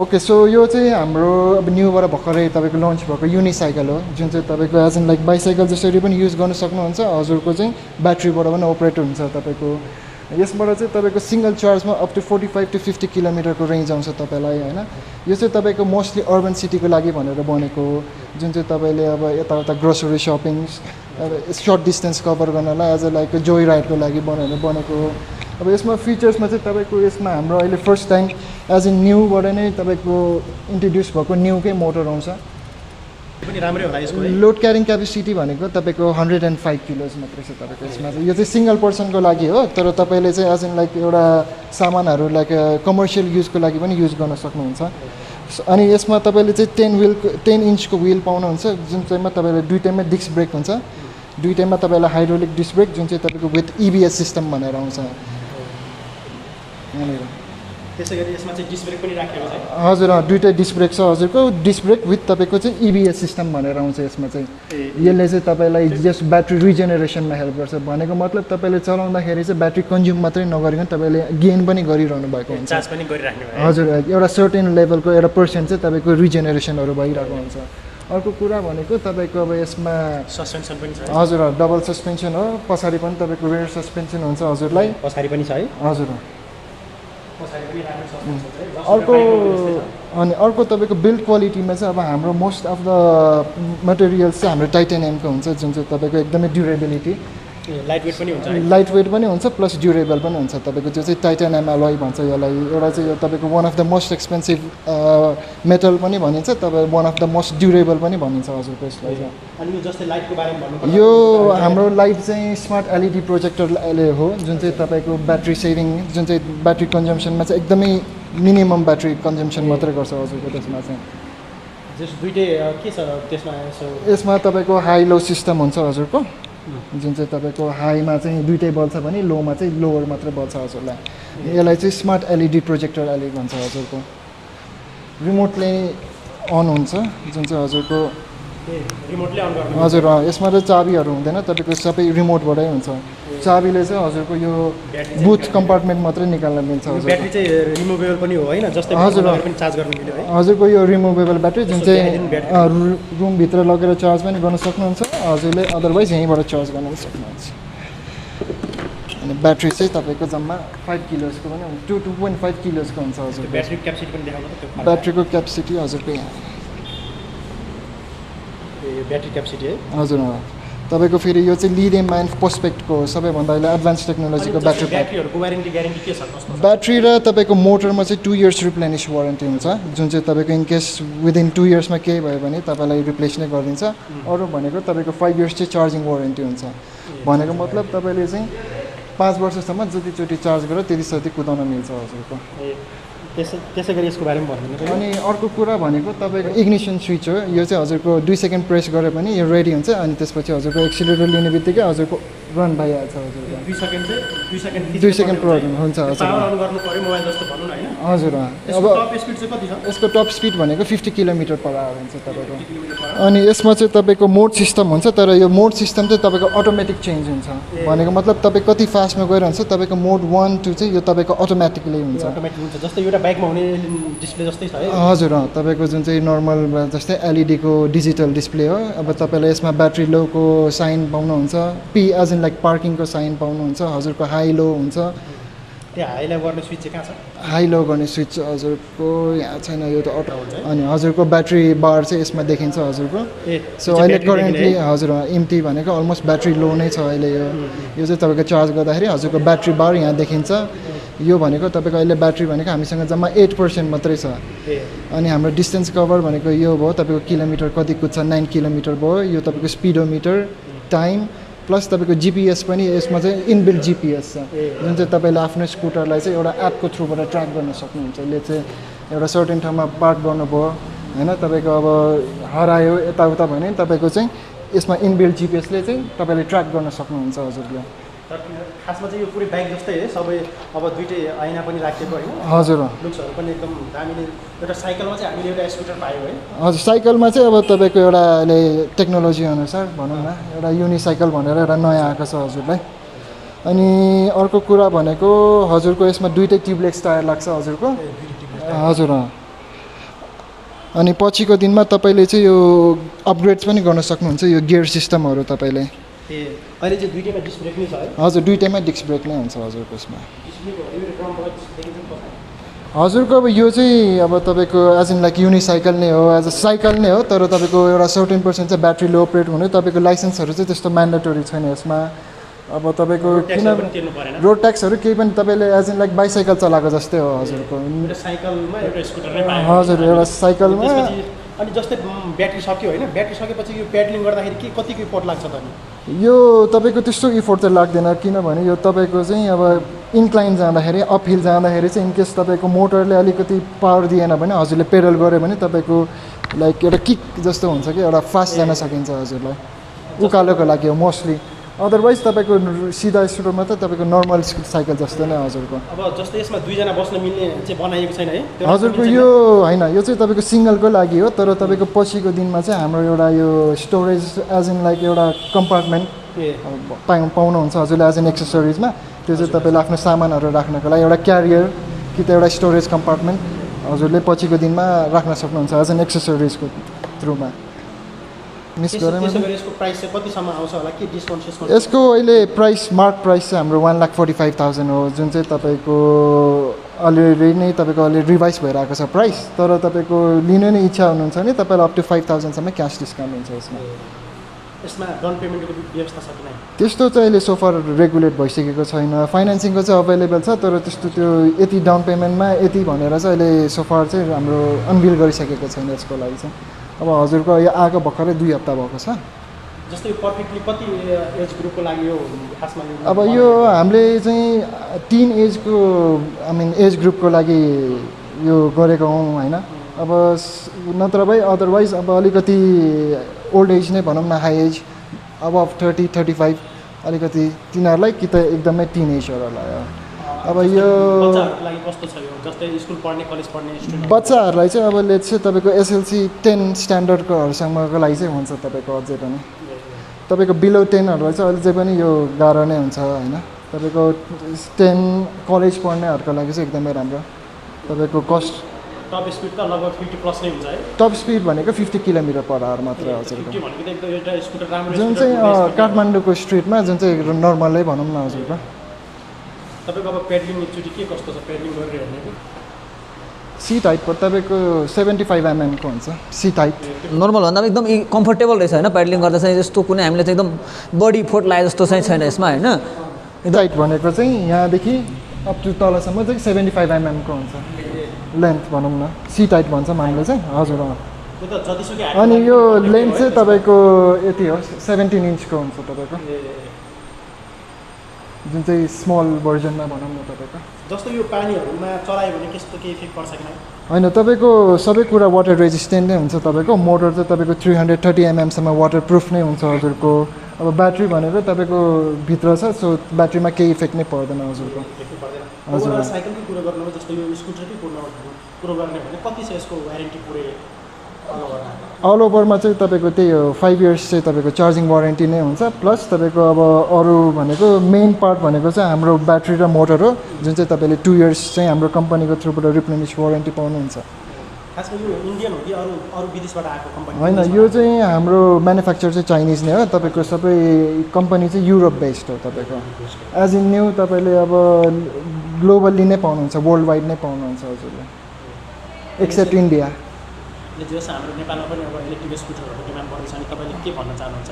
Okay so यो चाहिँ हाम्रो अब न्यूबाट भर्खरै तपाईँको लन्च भएको युनिसाइकल हो जुन चाहिँ तपाईँको एज एन लाइक बाइसाइकल जसरी पनि युज गर्न सक्नुहुन्छ हजुरको चाहिँ ब्याट्रीबाट पनि अपरेट हुन्छ तपाईँको यसबाट चाहिँ तपाईँको सिङ्गल चार्जमा अप टु 45 to 50 किलोमिटरको रेन्ज आउँछ तपाईँलाई होइन यो चाहिँ तपाईँको मोस्टली अर्बन सिटीको लागि भनेर बनेको हो जुन चाहिँ तपाईँले अब यताउता grocery shopping short distance cover गर्नलाई एज अ लाइक जोय राइडको लागि बनेको हो अब यसमा फिचर्समा चाहिँ तपाईँको यसमा हाम्रो अहिले फर्स्ट टाइम एज इन न्यूबाट नै तपाईँको इन्ट्रोड्युस भएको न्यूकै मोटर आउँछ पनि राम्रै होला यसको लोड क्यारिङ क्यापेसिटी भनेको तपाईँको 105 किलोज मात्रै छ तपाईँको यसमा चाहिँ यो चाहिँ सिङ्गल पर्सनको लागि हो तर तपाईँले चाहिँ एज इन लाइक एउटा सामानहरू लाइक कमर्सियल युजको लागि पनि युज गर्न सक्नुहुन्छ अनि यसमा तपाईँले चाहिँ 10 इन्चको व्हिल पाउनुहुन्छ जुन चाहिँमा तपाईँले दुईटैमा डिस्क ब्रेक हुन्छ दुईटैमा तपाईँलाई हाइड्रोलिक डिस्क ब्रेक जुन चाहिँ तपाईँको विथ EBS सिस्टम भनेर आउँछ त्यसै गरी यसमा चाहिँ डिस्क ब्रेक पनि राखेको छ हजुर दुईटै डिस्क ब्रेक छ हजुरको डिस्क ब्रेक विथ तपाईँको चाहिँ EBS सिस्टम भनेर आउँछ यसमा चाहिँ यसले चाहिँ तपाईँलाई जस्ट ब्याट्री रिजेनेरेसनमा हेल्प गर्छ भनेको मतलब तपाईँले चलाउँदाखेरि चाहिँ ब्याट्री कन्ज्युम मात्रै नगरिकन तपाईँले गेन पनि गरिरहनु भएको हुन्छ चार्ज पनि गरिराख्नु हजुर एउटा सर्टेन लेभलको एउटा पर्सेन्ट चाहिँ तपाईँको रिजेनेरेसनहरू भइरहेको हुन्छ अर्को कुरा भनेको तपाईँको अब यसमा सस्पेन्सन पनि छ हजुर डबल सस्पेन्सन हो पछाडि पनि तपाईँको रेयर सस्पेन्सन हुन्छ हजुरलाई पछाडि पनि छ है हजुर पछाडि पनि राम्रो सस्पेन्सन छ है अर्को अनि अर्को तपाईँको बिल्ड क्वालिटीमा चाहिँ अब हाम्रो मोस्ट अफ द मटेरियल्स चाहिँ हाम्रो टाइटेनियमको हुन्छ जुन चाहिँ तपाईँको एकदमै ड्युरेबिलिटी लाइट वेट पनि हुन्छ है लाइट वेट पनि हुन्छ प्लस ड्युरेबल पनि हुन्छ तपाईँको जो चाहिँ टाइटेनियम एलोय भन्छ यसलाई एउटा चाहिँ यो तपाईँको one of the most expensive metal पनि भनिन्छ तपाईँ one of the most durable पनि भनिन्छ हजुरको यसलाई चाहिँ अनि यो जस्तै लाइटको बारेमा भन्नु यो हाम्रो लाइट चाहिँ स्मार्ट LED प्रोजेक्टरले हो जुन चाहिँ तपाईँको ब्याट्री सेभिङ जुन चाहिँ ब्याट्री कन्जम्सनमा चाहिँ एकदमै मिनिमम ब्याट्री कन्जम्सन मात्रै गर्छ हजुरको त्यसमा चाहिँ जस दुईटै के छ त्यसमा यसमा तपाईँको हाई लो सिस्टम हुन्छ हजुरको जुन चाहिँ तपाईँको हाईमा चाहिँ दुईटै बल्छ भने लोमा चाहिँ लोवर मात्रै बल्छ हजुरलाई यसलाई चाहिँ स्मार्ट LED प्रोजेक्टर भन्छ हजुरको रिमोटले अन हुन्छ जुन चाहिँ हजुरको रिमोटले अन गर्नु हजुर यसमा चाहिँ चाबीहरू हुँदैन तपाईँको सबै रिमोटबाटै हुन्छ चाबीले चाहिँ हजुरको यो बुथ कम्पार्टमेन्ट मात्रै निकाल्न मिल्छ हजुर ब्याट्री चाहिँ रिमुभेबल पनि हो हैन जस्तै हजुर पनि चार्ज गर्न मिल्यो है हजुरको यो रिमुभेबल ब्याट्री जुन चाहिँ रुमभित्र लगेर चार्ज पनि गर्न सक्नुहुन्छ हजुरले अदरवाइज यहीँबाट चार्ज गर्न पनि सक्नुहुन्छ अनि ब्याट्री चाहिँ तपाईँको जम्मा 5 किलोजको पनि 2.5 किलोजको हुन्छ हजुर ब्याट्री क्यापेसिटी पनि देखाउनु त्यो ब्याट्रीको क्यापेसिटी हजुरको यहाँ ब्याट्री क्यापेसिटी है हजुर तपाईँको फेरि यो चाहिँ लिथियम आयन फोस्फेटको सबैभन्दा अहिले एडभान्स टेक्नोलोजीको ब्याट्री ब्याट्रीहरूको वारेन्टी ग्यारेन्टी के छ कस्तो ब्याट्री र तपाईँको मोटरमा चाहिँ 2 इयर्स रिप्लेनिस वारेन्टी हुन्छ जुन चाहिँ तपाईँको इन केस विदिन 2 इयर्समा केही भयो भने तपाईँलाई रिप्लेस नै गरिदिन्छ अरू भनेको तपाईँको 5 इयर्स चाहिँ चार्जिङ वारेन्टी हुन्छ भनेको मतलब तपाईँले चाहिँ 5 वर्षसम्म जतिचोटि चार्ज गरेर त्यति कुदाउन मिल्छ हजुरको त्यसै गरी यसको बारेमा भन्नु अनि अर्को कुरा भनेको तपाईँको इग्निसन स्विच हो यो चाहिँ हजुरको 2 सेकेन्ड प्रेस गरे पनि यो रेडी हुन्छ अनि त्यसपछि हजुरको एक्सिलेटर लिने बित्तिकै हजुरको रन भइहाल्छ हजुरको 2 सेकेन्ड प्रब्लम हुन्छ हजुर हजुर अब यसको टप स्पिड भनेको 50 किलोमिटर पर आवर हुन्छ तपाईँको अनि यसमा चाहिँ तपाईँको मोड सिस्टम हुन्छ तर यो मोड सिस्टम चाहिँ तपाईँको अटोमेटिक चेन्ज हुन्छ भनेको मतलब तपाईँ कति फास्टमा गइरहन्छ तपाईँको मोड 1 2 चाहिँ यो तपाईँको अटोमेटिकली हुन्छ जस्तै एउटा बाइकमा हुने डिस्प्ले जस्तै छ है हजुर तपाईँको जुन चाहिँ नर्मल जस्तै LED को डिजिटल डिस्प्ले हो अब तपाईँलाई यसमा ब्याट्री लोको साइन पाउनुहुन्छ पी एज इन लाइक पार्किङको साइन पाउनुहुन्छ हजुरको हाई लो हुन्छ त्यो हाईलाई गर्ने स्विच चाहिँ कहाँ छ हाई लो गर्ने स्विच हजुरको यहाँ छैन यो त अटो अनि हजुरको ब्याट्री बार चाहिँ यसमा देखिन्छ हजुरको सो अहिले करेन्टली हजुर एम्टी भनेको अलमोस्ट ब्याट्री लो नै छ अहिले यो चाहिँ तपाईँको चार्ज गर्दाखेरि हजुरको ब्याट्री बार यहाँ देखिन्छ यो भनेको तपाईँको अहिले ब्याट्री भनेको हामीसँग जम्मा 8% मात्रै छ अनि हाम्रो डिस्टेन्स कभर भनेको यो भयो तपाईँको किलोमिटर कति कुद्छ 9 किलोमिटर भयो यो तपाईँको स्पिडोमिटर टाइम प्लस तपाईँको GPS पनि यसमा चाहिँ इनबिल्ट GPS छ जुन चाहिँ तपाईँले आफ्नो स्कुटरलाई चाहिँ एउटा एपको थ्रुबाट ट्र्याक गर्न सक्नुहुन्छ यसले चाहिँ एउटा सर्टेन ठाउँमा पार्क गर्नुभयो होइन तपाईँको अब हरायो यताउता भने तपाईँको चाहिँ यसमा इनबिल्ट GPSले चाहिँ तपाईँले ट्र्याक गर्न सक्नुहुन्छ हजुरले खासमा चाहिँ यो पुरै बाइक जस्तै है सबै अब दुईटै ऐना पनि राखेको होइन हजुर लुक्सहरू पनि एकदम दामीले एउटा साइकलमा चाहिँ हामीले एउटा स्कुटर पायौँ है हजुर साइकलमा चाहिँ अब तपाईँको एउटा अहिले टेक्नोलोजी अनुसार भनौँ न एउटा युनिसाइकल भनेर एउटा नयाँ आएको छ हजुरलाई अनि अर्को कुरा भनेको हजुरको यसमा दुईटै ट्युबलेस टायर लाग्छ हजुरको हजुर अनि पछिको दिनमा तपाईँले चाहिँ यो अपग्रेड्स पनि गर्न सक्नुहुन्छ यो गियर सिस्टमहरू तपाईँले ए अहिले चाहिँ दुईटैमा डिस्क ब्रेक नै छ है हजुर दुईटैमा डिस्क ब्रेक नै हुन्छ हजुरको यसमा हजुरको अब यो चाहिँ अब तपाईँको एज इन लाइक युनिसाइकल नै हो एज अ साइकल नै हो तर तपाईँको एउटा 17% चाहिँ ब्याट्रीले अपरेट हुने तपाईँको लाइसेन्सहरू चाहिँ त्यस्तो म्यान्डेटोरी छैन यसमा अब तपाईँको किन रोड ट्याक्सहरू केही पनि तपाईँले एज इन लाइक बाइसाइकल चलाएको जस्तै हो हजुरको साइकलमा एउटा स्कुटर नै पाएँ हजुर एउटा साइकलमा अनि जस्तै ब्याट्री सक्यो होइन ब्याट्री सकेपछि यो पेडलिङ गर्दाखेरि के कतिको इफोर्ट लाग्छ त नि यो तपाईँको त्यस्तो इफोर्ट चाहिँ लाग्दैन किनभने यो तपाईँको चाहिँ अब इन्क्लाइन जाँदाखेरि अपहिल जाँदाखेरि चाहिँ इनकेस तपाईँको मोटरले अलिकति पावर दिएन भने हजुरले पेडल गऱ्यो भने तपाईँको लाइक एउटा किक जस्तो हुन्छ कि एउटा फास्ट जान सकिन्छ हजुरलाई उकालोको लागि हो मोस्टली अदरवाइज तपाईँको सिधा स्कुटरमा त तपाईँको नर्मल साइकल जस्तो नै हजुरको अब जस्तै यसमा दुईजना बस्न मिल्ने चाहिँ बनाइएको छैन है हजुरको यो होइन यो चाहिँ तपाईँको सिङ्गलको लागि हो तर तपाईँको पछिको दिनमा चाहिँ हाम्रो एउटा यो स्टोरेज एज इन लाइक एउटा कम्पार्टमेन्ट पाउनुहुन्छ हजुरले एज एन एक्सेसरिजमा त्यो चाहिँ तपाईँले आफ्नो सामानहरू राख्नको लागि एउटा क्यारियर कि त एउटा स्टोरेज कम्पार्टमेन्ट हजुरले पछिको दिनमा राख्न सक्नुहुन्छ एज एन एक्सेसरिजको थ्रुमा मिस गरेँ यसको प्राइस चाहिँ कतिसम्म आउँछ होला के डिस्काउन्ट यसको अहिले प्राइस मार्क प्राइस चाहिँ हाम्रो 1,45,000 हो जुन चाहिँ तपाईँको अलरेडी नै तपाईँको अलरेडी रिभाइज भइरहेको छ प्राइस तर तपाईँको लिनु नै इच्छा हुनुहुन्छ भने तपाईँलाई अप टु 5,000सम्म क्यास डिस्काउन्ट हुन्छ यसमा यसमा डाउन पेमेन्टको व्यवस्था छ कि नै त्यस्तो चाहिँ अहिले सोफर रेगुलेट भइसकेको छैन फाइनेन्सिङको चाहिँ अभाइलेबल छ तर त्यस्तो त्यो यति डाउन पेमेन्टमा यति भनेर चाहिँ अहिले सोफर चाहिँ हाम्रो अनबिल गरिसकेको छैन यसको लागि चाहिँ अब हजुरको यो आएको भर्खरै 2 हप्ता भएको छ जस्तै पर्फेक्टली कति एज ग्रुपको लागि यो खासमा अब यो हामीले चाहिँ 3 एजको आई मिन एज ग्रुपको लागि यो गरेको हौँ होइन अब नत्र भए अदरवाइज अब अलिकति ओल्ड एज नै भनौँ न हाई एज अब 30-35 अलिकति तिनीहरूलाई कि त एकदमै टिन एजहरूलाई अब यो बच्चाहरूलाई चाहिँ अब लेट्स चाहिँ तपाईँको एसएलसी 10 स्ट्यान्डर्डकोहरूसम्मको लागि चाहिँ हुन्छ तपाईँको अझै पनि तपाईँको बिलो 10हरूलाई चाहिँ अहिले चाहिँ पनि यो गाह्रो नै हुन्छ होइन तपाईँको 10 कलेज पढ्नेहरूको लागि चाहिँ एकदमै राम्रो तपाईँको कस्ट टप स्पिड त लगभग 50+ नै हुन्छ है टप स्पिड भनेको 50 किलोमिटर पर आवर मात्र हजुरको जुन चाहिँ काठमाडौँको स्ट्रिटमा जुन चाहिँ नर्मलै भनौँ न हजुरको तपाईँको अब पेडलिङ एकचोटि के कस्तो छ पेडलिङ गरेर हेर्ने सी टाइपको तपाईँको 75 mm को हुन्छ सी टाइप नर्मल भन्दा पनि एकदम कम्फर्टेबल रहेछ होइन पेडलिङ गर्दा चाहिँ जस्तो कुनै हामीले चाहिँ एकदम बडी फोर्ट लागे जस्तो चाहिँ छैन यसमा होइन टाइट भनेको चाहिँ यहाँदेखि अप टु तलसम्म चाहिँ 75 mm को हुन्छ लेन्थ भनौँ न सी टाइट भन्छौँ हामीले चाहिँ हजुर अनि यो लेन्थ चाहिँ तपाईँको यति हो 17 इन्चको हुन्छ तपाईँको जुन चाहिँ स्मल भर्जनमा भनौँ न तपाईँको जस्तो यो पानीहरूमा चलायो भने त्यस्तो केही इफेक्ट पर्छ कि होइन तपाईँको सबै कुरा वाटर रेजिस्टेन्ट नै हुन्छ तपाईँको मोटर चाहिँ तपाईँको 330 mm सम्म वाटर प्रुफ नै हुन्छ हजुरको अब ब्याट्री भनेको तपाईँको भित्र छ सो ब्याट्रीमा केही इफेक्ट नै पर्दैन हजुरको हजुर साइकलको कुरा गर्नु जस्तो यो स्कुटरकै कुरो गर्ने भने कति छ यसको वारेन्टी पुरै अल ओभरमा चाहिँ तपाईँको त्यही हो 5 इयर्स चाहिँ तपाईँको चार्जिङ वारेन्टी नै हुन्छ प्लस तपाईँको अब अरू भनेको मेन पार्ट भनेको चाहिँ हाम्रो ब्याट्री र मोटर हो जुन चाहिँ तपाईँले 2 इयर्स चाहिँ हाम्रो कम्पनीको थ्रुबाट रिप्लेनिस वारेन्टी पाउनुहुन्छ खासमा यो इन्डियन हो कि अरू विदेशबाट आएको कम्पनी होइन यो चाहिँ हाम्रो म्यानुफ्याक्चर चाहिँ चाइनिज नै हो तपाईँको सबै कम्पनी चाहिँ युरोप बेस्ड हो तपाईँको एज इन न्यू तपाईँले अब ग्लोबल्ली नै पाउनुहुन्छ वर्ल्ड वाइड नै पाउनुहुन्छ हजुरले एक्सेप्ट इन्डिया हाम्रो नेपालमा पनि अब इलेक्ट्रिक स्कुटरहरूको डिमान्ड बढेको छ अनि तपाईँले के भन्न चाहनुहुन्छ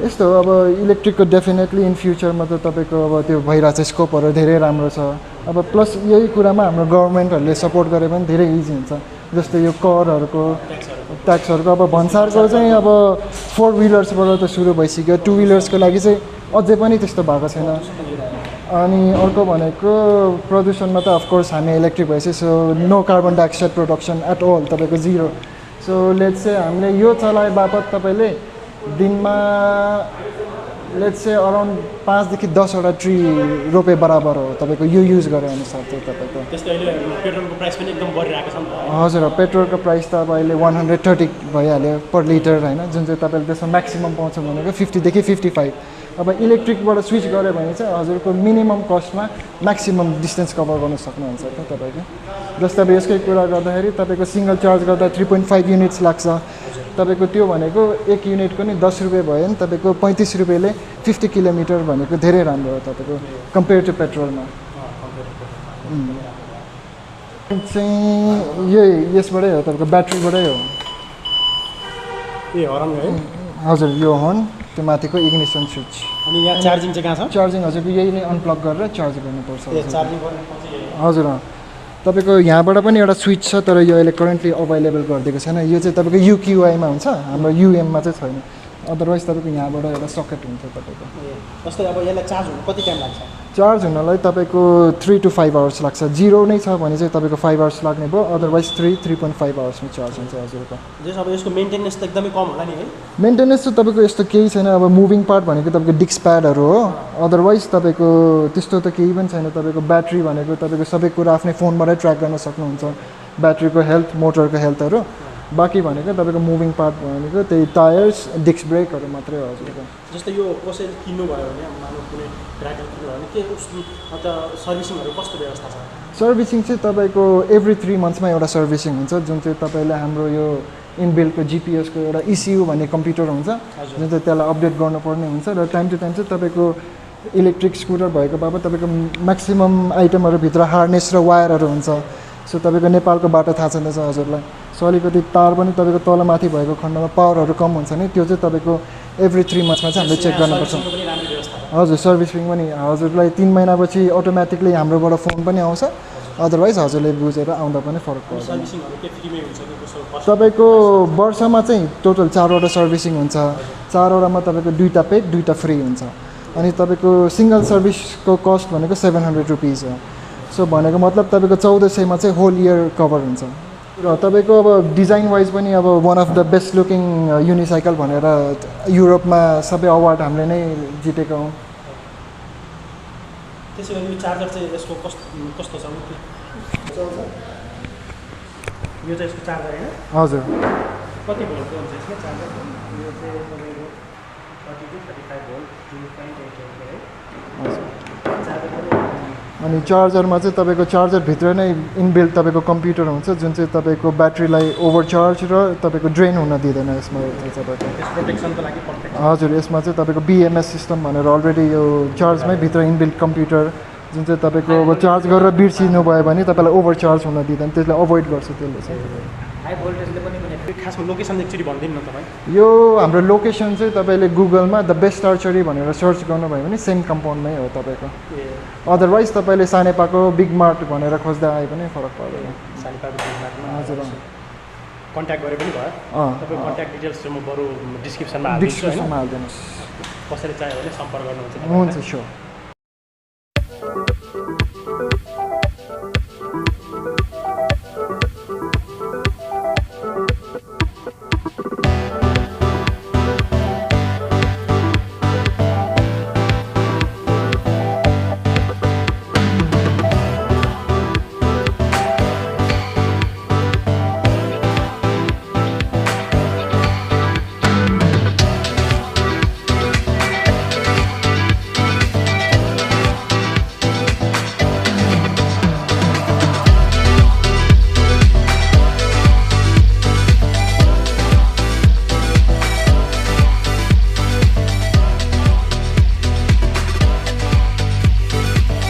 यस्तो अब इलेक्ट्रिकको डेफिनेटली इन फ्युचरमा त तपाईँको अब त्यो भइरहेको छ स्कोपहरू धेरै राम्रो छ अब प्लस यही कुरामा हाम्रो गभर्मेन्टहरूले सपोर्ट गरे पनि धेरै इजी हुन्छ जस्तै यो करहरूको ट्याक्सहरूको अब भन्सारको चाहिँ अब 4 व्हिलर्सबाट त सुरु भइसक्यो 2 व्हिलर्सको लागि चाहिँ अझै पनि त्यस्तो भएको छैन अनि अर्को भनेको प्रदूषणमा त अफकोर्स हामी इलेक्ट्रिक भएपछि so no carbon dioxide production at all तपाईँको 0 सो लेट्स चाहिँ हामीले यो चलाए बापत तपाईँले दिनमा लेट्स चाहिँ अराउन्ड 5 देखि 10वटा ट्री रोपे बराबर हो तपाईँको यो युज गरे अनुसार चाहिँ तपाईँको पेट्रोलको प्राइस पनि एकदम बढिरहेको छ हजुर पेट्रोलको प्राइस त अब अहिले 130 भइहाल्यो पर लिटर होइन जुन चाहिँ तपाईँले त्यसमा म्याक्सिमम् पाउँछ भनेको 50 देखि 55 अब अब इलेक्ट्रिकबाट स्विच गऱ्यो भने चाहिँ हजुरको मिनिमम कस्टमा म्याक्सिमम डिस्टेन्स कभर गर्न सक्नुहुन्छ त तपाईँको। जस्तै अब यसकै कुरा गर्दाखेरि तपाईँको सिङ्गल चार्ज गर्दा 3.5 युनिट्स लाग्छ। तपाईँको त्यो भनेको 1 युनिटको नि 10 रुपियाँ भयो भने तपाईँको 35 रुपियाँले 50 किलोमिटर भनेको धेरै राम्रो हो तपाईँको कम्पेयर टु पेट्रोलमा। चाहिँ यही यसबाटै हो तपाईँको ब्याट्रीबाटै हो। ए हर्न है हजुर यो हर्न त्यो माथिको इग्निसन स्विच। अनि यहाँ चार्जिङ चाहिँ कहाँ छ? चार्जिङ हजुरको यही नै अनप्लग गरेर चार्ज गर्नुपर्छ। ए चार्जिङ गर्नुपर्छ हजुर तपाईँको यहाँबाट पनि एउटा स्विच छ तर यो अहिले करेन्टली अभाइलेबल गरिदिएको छैन। यो चाहिँ तपाईँको युक्युआईमा हुन्छ, हाम्रो युएममा चाहिँ छैन। अदरवाइज तपाईँको यहाँबाट एउटा सकेट हुन्छ तपाईँको। जस्तै अब यसलाई चार्ज हुनु कति टाइम लाग्छ? चार्ज हुनलाई तपाईँको 3 to 5 आवर्स लाग्छ। जिरो नै छ भने चाहिँ तपाईँको 5 आवर्स लाग्ने भयो, अदरवाइज 3.5 आवर्समा चार्ज हुन्छ हजुरको। जस अब यसको मेन्टेनेन्स त एकदमै कम होला नि है? मेन्टेनेन्स चाहिँ तपाईँको यस्तो केही छैन। अब मुभिङ पार्ट भनेको तपाईँको डिस्क प्याडहरू हो, अदरवाइज तपाईँको त्यस्तो त केही पनि छैन। तपाईँको ब्याट्री भनेको तपाईँको सबै कुरा आफ्नै फोनबाटै ट्र्याक गर्न सक्नुहुन्छ, ब्याट्रीको हेल्थ, मोटरको हेल्थहरू। बाँकी भनेको तपाईँको मुभिङ पार्ट भनेको त्यही टायर्स, डिस्क ब्रेकहरू मात्रै हो हजुरको। जस्तै यो कसैले किन्नु भयो भने मानव कुनै ट्र्याक्टर किन्नु भयो भने के उसको अन्त सर्भिसिङहरू कस्तो व्यवस्था छ? सर्भिसिङ चाहिँ तपाईँको एभ्री 3 मन्थ्समा एउटा सर्भिसिङ हुन्छ, जुन चाहिँ तपाईँले हाम्रो यो इनबिल्टको जिपिएसको एउटा इसियु भन्ने कम्प्युटर हुन्छ, जुन चाहिँ त्यसलाई अपडेट गर्नुपर्ने हुन्छ। र टाइम टु टाइम चाहिँ तपाईँको इलेक्ट्रिक स्कुटर भएको बाबत तपाईँको म्याक्सिमम् आइटमहरूभित्र हार्नेस र वायरहरू हुन्छ। सो तपाईँको नेपालको बाटो थाहा छैन हजुरलाई, सो अलिकति तार पनि तपाईँको तलमाथि भएको खण्डमा पावरहरू कम हुन्छ नि, त्यो चाहिँ तपाईँको एभ्री 3 मन्थ्समा चाहिँ हामीले चेक गर्नुपर्छ। हजुर सर्भिसिङ पनि हजुरलाई 3 महिनापछि अटोमेटिकली हाम्रोबाट फोन पनि आउँछ, अदरवाइज हजुरले बुझेर आउँदा पनि फरक पर्छ। तपाईँको वर्षमा चाहिँ टोटल 4वटा सर्भिसिङ हुन्छ। 4वटामा तपाईँको 2टा पेड 2टा फ्री हुन्छ। अनि तपाईँको सिङ्गल सर्भिसको कस्ट भनेको 700 रुपिज हो। सो भनेको मतलब तपाईँको 1400मा चाहिँ होल इयर कभर हुन्छ। र तपाईँको अब डिजाइन वाइज पनि अब one of the best looking unicycle भनेर युरोपमा सबै अवार्ड हामीले नै जितेको हौँ। त्यसो भने यो चार्जर चाहिँ यसको कस्तो छ? यो चाहिँ यसको चार्जर होइन? हजुर कति भोल्टको हुन्छ यसमा चार्जर? यो चाहिँ तपाईँको 30 to 35 भोल्ट 2.8 है? अनि चार्जरमा चाहिँ तपाईँको चार्जरभित्र नै इनबिल्ट तपाईँको कम्प्युटर हुन्छ, जुन चाहिँ तपाईँको ब्याट्रीलाई ओभरचार्ज र तपाईँको ड्रेन हुन दिँदैन यसमा। प्रोटेक्सनको लागि पर्फेक्ट। हजुर यसमा चाहिँ तपाईँको BMS सिस्टम भनेर अलरेडी यो चार्जमै भित्र इनबिल्ट कम्प्युटर, जुन चाहिँ तपाईँको अब चार्ज गरेर बिर्सिनु भयो भने तपाईँलाई ओभरचार्ज हुन दिँदैन, त्यसलाई अभोइड गर्छ त्यसले चाहिँ। हाई भोल्टेजले पनि खासमा लोकेसन एकचोटि भनिदिनु न तपाईँ। यो हाम्रो लोकेसन चाहिँ तपाईँले गुगलमा द बेस्ट आर्चरी भनेर सर्च गर्नुभयो भने सेम कम्पाउन्डमै हो तपाईँको। अदरवाइज तपाईँले सानेपाको बिग मार्ट भनेर खोज्दा आए पनि फरक पर्दैन। हजुर कन्ट्याक्ट गरे पनि भयो। तपाईँको कन्ट्याक्ट डिटेल्स चाहिँ म बरु डिस्क्रिप्सनमा हालिदिनुहोस्। कसरी चाहियो भने सम्पर्क गर्नुहुन्छ। हुन्छ स्योर।